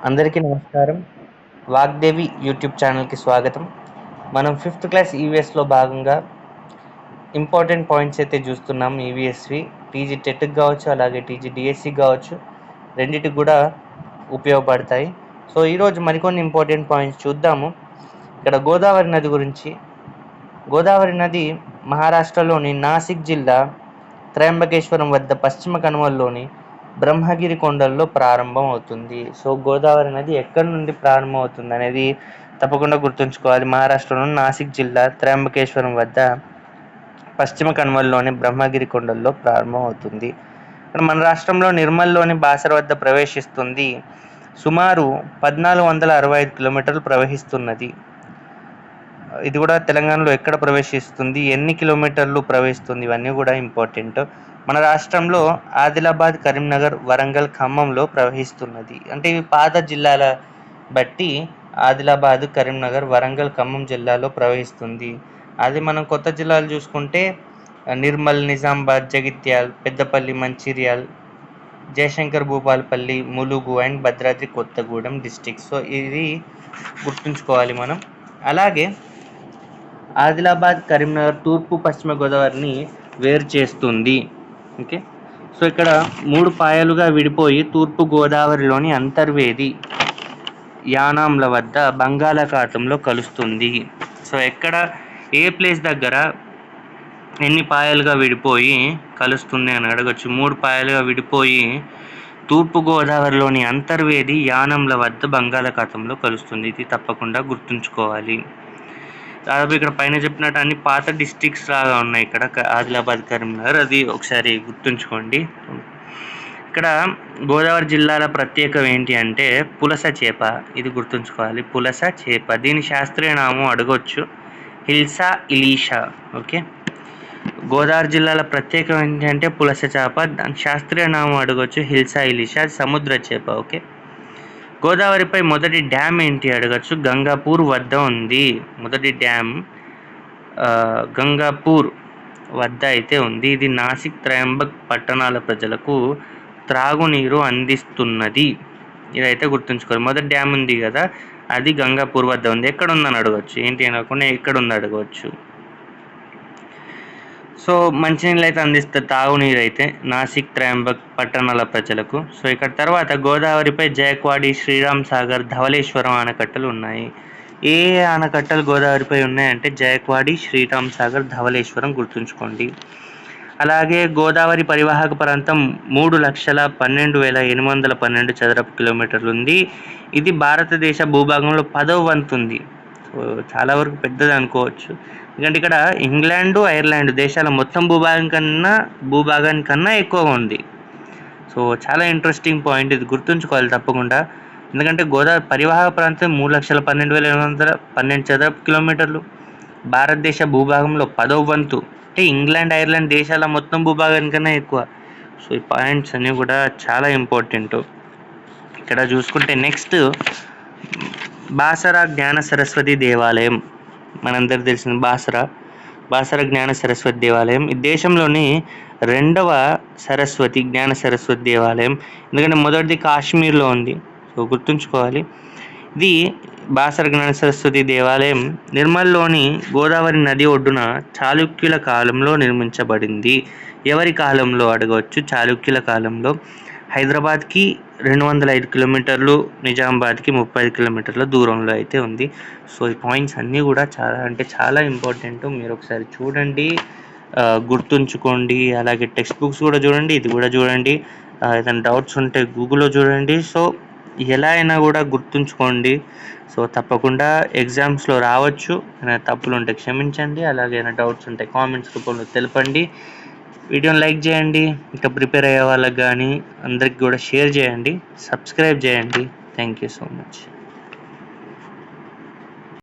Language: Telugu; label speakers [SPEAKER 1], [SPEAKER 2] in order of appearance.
[SPEAKER 1] అందరికీ నమస్కారం. వాగ్దేవి యూట్యూబ్ ఛానల్‌కి స్వాగతం. మనం ఫిఫ్త్ క్లాస్ ఈవీఎస్‌లో భాగంగా ఇంపార్టెంట్ పాయింట్స్ అయితే చూస్తున్నాం ఈవీఎస్‌వి. టీజీ టెట్‌కి కావచ్చు, అలాగే టీజీ డీఎస్సీకి కావచ్చు. రెండిటికి కూడా ఉపయోగపడతాయి. సో, ఈరోజు మరికొన్ని ఇంపార్టెంట్ పాయింట్స్ చూద్దాము. ఇక్కడ గోదావరి నది గురించి. గోదావరి నది మహారాష్ట్రలోని నాసిక్ జిల్లా త్రయంబకేశ్వరం వద్ద పశ్చిమ కనుమల్లోని బ్రహ్మగిరి కొండల్లో ప్రారంభం అవుతుంది. సో, గోదావరి నది ఎక్కడి నుండి ప్రారంభం అవుతుంది అనేది తప్పకుండా గుర్తుంచుకోవాలి. మహారాష్ట్రలోని నాసిక్ జిల్లా త్రయంబకేశ్వరం వద్ద పశ్చిమ కనుమల్లోని బ్రహ్మగిరి కొండల్లో ప్రారంభం అవుతుంది. మన రాష్ట్రంలో నిర్మల్లోని బాసర వద్ద ప్రవేశిస్తుంది. సుమారు 1465 కిలోమీటర్లు ప్రవహిస్తున్నది. ఇది కూడా తెలంగాణలో ఎక్కడ ప్రవేశిస్తుంది, ఎన్ని కిలోమీటర్లు ప్రవహిస్తుంది, ఇవన్నీ కూడా ఇంపార్టెంట్. మన రాష్ట్రంలో ఆదిలాబాద్, కరీంనగర్, వరంగల్, ఖమ్మంలో ప్రవహిస్తున్నది. అంటే ఇవి పాత జిల్లాల బట్టి ఆదిలాబాద్, కరీంనగర్, వరంగల్, ఖమ్మం జిల్లాలో ప్రవహిస్తుంది. అది మనం కొత్త జిల్లాలు చూసుకుంటే Nirmal, Nizamabad, Jagtial, Peddapalli, Mancherial, Jayashankar, Bhupalpally, Mulugu and Bhadradri Kothagudem district. So ఇది గుర్తుంచుకోవాలి మనం. అలాగే ఆదిలాబాద్, కరీంనగర్ తూర్పు పశ్చిమ గోదావరిని వేరు చేస్తుంది. ఓకే, సో ఇక్కడ 3 పాయలుగా విడిపోయి తూర్పు గోదావరిలోని అంతర్వేది యానాంల వద్ద బంగాళాఖాతంలో కలుస్తుంది. సో ఎక్కడ ఏ ప్లేస్ దగ్గర ఎన్ని పాయలుగా విడిపోయి కలుస్తుంది అని అడగచ్చు. 3 పాయలుగా విడిపోయి తూర్పు గోదావరిలోని అంతర్వేది యానంల వద్ద బంగాళాఖాతంలో కలుస్తుంది. ఇది తప్పకుండా గుర్తుంచుకోవాలి. దాదాపు ఇక్కడ పైన చెప్పినట్టు అన్ని పాత డిస్ట్రిక్ట్స్ లాగా ఉన్నాయి. ఇక్కడ ఆదిలాబాద్, కరీంనగర్, అది ఒకసారి గుర్తుంచుకోండి. ఇక్కడ గోదావరి జిల్లాల ప్రత్యేకం ఏంటి అంటే పులస చేప. ఇది గుర్తుంచుకోవాలి, పులస చేప. దీని శాస్త్రీయ నామం అడగొచ్చు, హిల్సా ఇలీషా. ఓకే, గోదావరి జిల్లాల ప్రత్యేకం ఏంటంటే పులస చేప. దాని శాస్త్రీయ నామం అడగొచ్చు, హిల్సా ఇలీషా. సముద్ర చేప. ఓకే, గోదావరిపై మొదటి డ్యామ్ ఏంటి అడగచ్చు, గంగాపూర్ వద్ద ఉంది. మొదటి డ్యామ్ గంగాపూర్ వద్ద అయితే ఉంది. ఇది నాసిక్, త్రయంబక్ పట్టణాల ప్రజలకు త్రాగునీరు అందిస్తున్నది. ఇదైతే గుర్తుంచుకోవాలి. మొదటి డ్యామ్ ఉంది కదా, అది గంగాపూర్ వద్ద ఉంది. ఎక్కడ ఉందని అడగవచ్చు, ఏంటి అనకుండా ఎక్కడ ఉంది అడగవచ్చు. సో మంచినీళ్ళు అయితే అందిస్తారు, తాగునీరు అయితే నాసిక్, త్రయంబక్ పట్టణాల ప్రజలకు. సో ఇక్కడ తర్వాత గోదావరిపై జయక్వాడి, శ్రీరామ్ సాగర్, ధవళేశ్వరం ఆనకట్టలు ఉన్నాయి. ఏ ఆనకట్టలు గోదావరిపై ఉన్నాయంటే జయక్వాడి, శ్రీరామ్ సాగర్, ధవళేశ్వరం గుర్తుంచుకోండి. అలాగే గోదావరి పరివాహక ప్రాంతం 3,12,812 చదరపు కిలోమీటర్లు ఉంది. ఇది భారతదేశ భూభాగంలో 10వ వంతు ఉంది. సో చాలా వరకు పెద్దది అనుకోవచ్చు. ఎందుకంటే ఇక్కడ ఇంగ్లాండు, ఐర్లాండ్ దేశాల మొత్తం భూభాగానికన్నా ఎక్కువగా ఉంది. సో చాలా ఇంట్రెస్టింగ్ పాయింట్, ఇది గుర్తుంచుకోవాలి తప్పకుండా. ఎందుకంటే గోదావరి పరివాహక ప్రాంతం 3,12,812 చదరపు కిలోమీటర్లు, భారతదేశ భూభాగంలో 10వ వంతు. అంటే ఇంగ్లాండ్, ఐర్లాండ్ దేశాల మొత్తం భూభాగానికన్నా ఎక్కువ. సో ఈ పాయింట్స్ అన్నీ కూడా చాలా ఇంపార్టెంట్. ఇక్కడ చూసుకుంటే నెక్స్ట్ బాసర జ్ఞాన సరస్వతి దేవాలయం. మనందరికి తెలిసిన బాసర జ్ఞాన సరస్వతి దేవాలయం. ఈ దేశంలోని 2వ జ్ఞాన సరస్వతి దేవాలయం. ఎందుకంటే మొదటిది కాశ్మీర్లో ఉంది. సో గుర్తుంచుకోవాలి. ఇది బాసర జ్ఞాన సరస్వతి దేవాలయం నిర్మల్లోని గోదావరి నది ఒడ్డున చాళుక్యుల కాలంలో నిర్మించబడింది. ఎవరి కాలంలో అడగవచ్చు, చాళుక్యుల కాలంలో. హైదరాబాద్కి 205 కిలోమీటర్లు, నిజామాబాద్కి 35 కిలోమీటర్ల దూరంలో అయితే ఉంది. సో ఈ పాయింట్స్ అన్నీ కూడా చాలా అంటే చాలా ఇంపార్టెంట్. మీరు ఒకసారి చూడండి, గుర్తుంచుకోండి. అలాగే టెక్స్ట్ బుక్స్ కూడా చూడండి, ఇది కూడా చూడండి. ఏదైనా డౌట్స్ ఉంటే గూగుల్లో చూడండి. సో ఎలా అయినా కూడా గుర్తుంచుకోండి. సో తప్పకుండా ఎగ్జామ్స్లో రావచ్చు. ఏమైనా తప్పులు ఉంటే క్షమించండి. అలాగే ఏమైనా డౌట్స్ ఉంటే కామెంట్స్ రూపంలో తెలపండి. వీడియోని లైక్ చేయండి. ఇంకా ప్రిపేర్ అయ్యే వాళ్ళకి కానీ అందరికి కూడా షేర్ చేయండి. సబ్స్క్రైబ్ చేయండి. Thank you so much.